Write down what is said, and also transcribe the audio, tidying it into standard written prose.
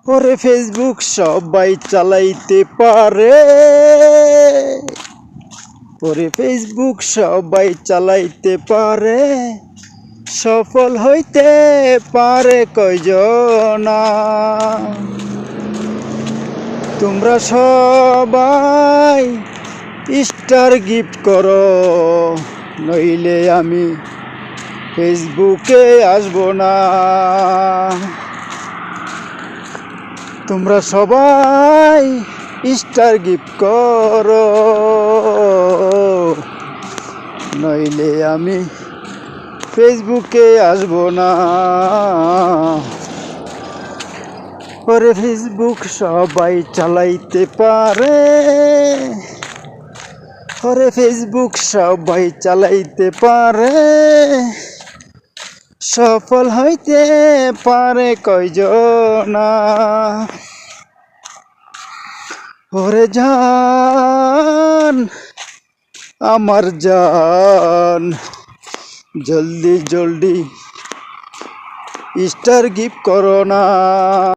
ওরে ফেসবুক সবাই চালাইতে পারে, ওরে ফেসবুক সবাই চালাইতে পারে, সফল হইতে পারে কয়জনা। তোমরা সবাই স্টার গিফট করো, নইলে আমি ফেসবুকে আসবো না। তোমরা সবাই স্টার গিফট করো, নইলে আমি ফেসবুকে আসবো না। ওরে ফেসবুক সবাই চালাইতে পারে, ওরে ফেসবুক সবাই চালাইতে পারে, সফল হইতে পারে কয়জনা। ওরে জান আমার জান, জলদি জলদি স্টার গিফট করো না।